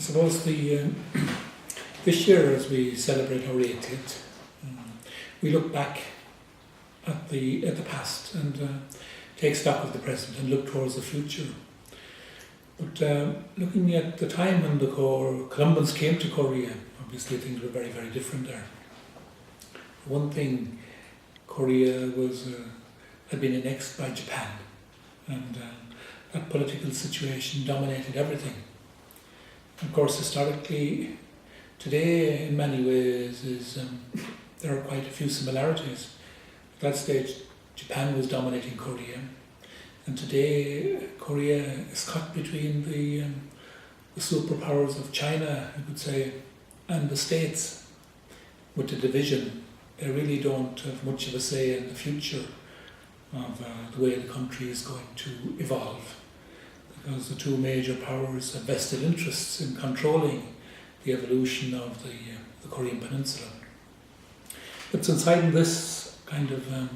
suppose this year, as we celebrate our 80th, we look back at the past and take stock of the present and look towards the future. But looking at the time when the Columbans came to Korea, obviously things were very, very different there. One thing, Korea had been annexed by Japan, and that political situation dominated everything. Of course, historically, today, in many ways, there are quite a few similarities. At that stage, Japan was dominating Korea, and today, Korea is caught between the superpowers of China, you could say, and the States. With the division, they really don't have much of a say in the future of the way the country is going to evolve, because the two major powers have vested interests in controlling the evolution of the Korean Peninsula. It's inside this kind of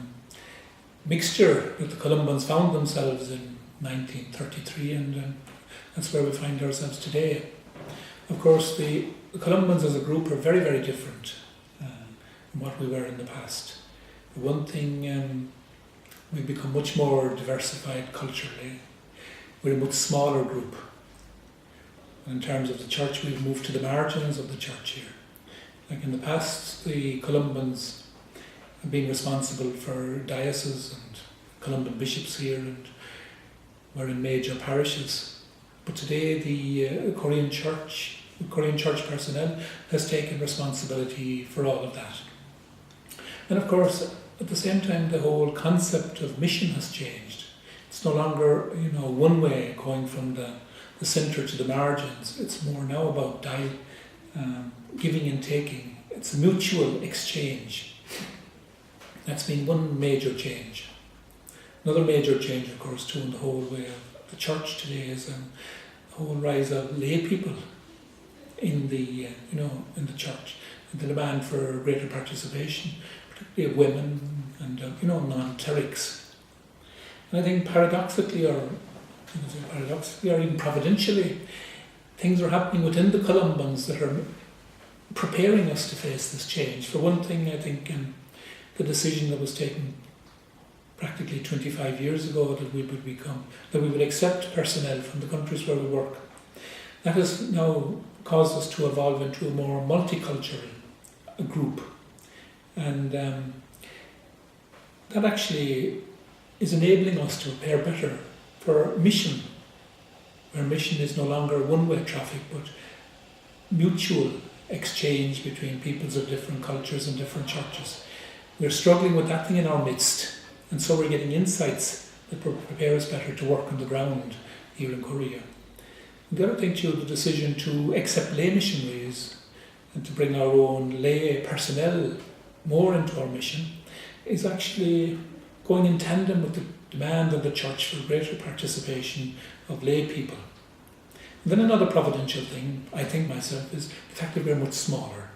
mixture that the Columbans found themselves in 1933, and that's where we find ourselves today. Of course, the Columbans as a group are very, very different from what we were in the past. The one thing, we've become much more diversified culturally. We're a much smaller group. In terms of the church, we've moved to the margins of the church here. Like in the past, the Columbans have been responsible for dioceses and Columban bishops here, and were in major parishes. But today, the Korean church personnel has taken responsibility for all of that. And of course, at the same time, the whole concept of mission has changed. It's no longer, one way going from the centre to the margins. It's more now about giving and taking. It's a mutual exchange. That's been one major change. Another major change, of course, too, in the whole way of the church today is the whole rise of lay people in the in the church, and the demand for greater participation, particularly of women and non-clerics. And I think paradoxically, or even providentially, things are happening within the Columbans that are preparing us to face this change. For one thing, I think the decision that was taken practically 25 years ago that we would accept personnel from the countries where we work, that has now caused us to evolve into a more multicultural group. And that actually is enabling us to prepare better for mission, where mission is no longer one-way traffic, but mutual exchange between peoples of different cultures and different churches. We're struggling with that thing in our midst, and so we're getting insights that prepare us better to work on the ground here in Korea. And the other thing too, the decision to accept lay missionaries and to bring our own lay personnel more into our mission is actually going in tandem with the demand of the church for greater participation of lay people. And then another providential thing, I think myself, is the fact that we're much smaller.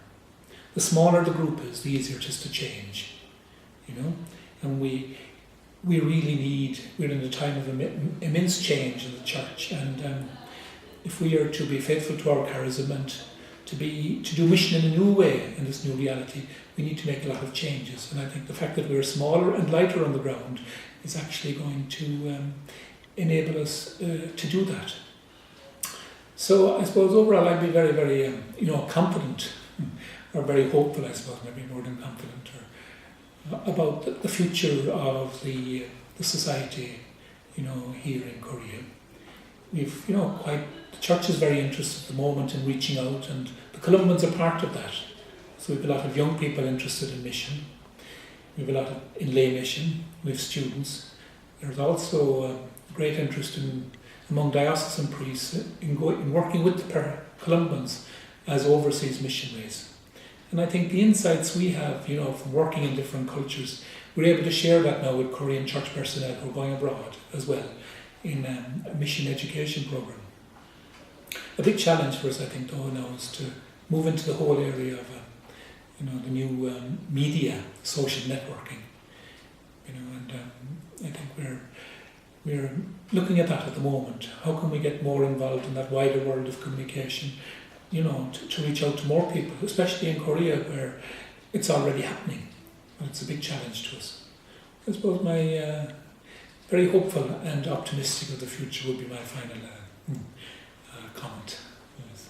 The smaller the group is, the easier it is to change, And we really we're in a time of immense change in the church, and if we are to be faithful to our charism and to do mission in a new way in this new reality, we need to make a lot of changes. And I think the fact that we're smaller and lighter on the ground is actually going to enable us to do that. So I suppose overall I'd be very, very confident, or very hopeful, I suppose, maybe more than confident, about the future of the society, here in Korea. We've, the church is very interested at the moment in reaching out, and the Columbans are part of that. So we have a lot of young people interested in mission. We have a lot in lay mission. We have students. There's also great interest among diocesan priests in working with the Columbans as overseas missionaries. And I think the insights we have, from working in different cultures, we're able to share that now with Korean church personnel who are going abroad as well in a mission education program. A big challenge for us, I think, though, now is to move into the whole area of, the new media, social networking. And I think we're looking at that at the moment. How can we get more involved in that wider world of communication, to reach out to more people, especially in Korea where it's already happening, but it's a big challenge to us. I suppose my very hopeful and optimistic of the future would be my final comment. Yes.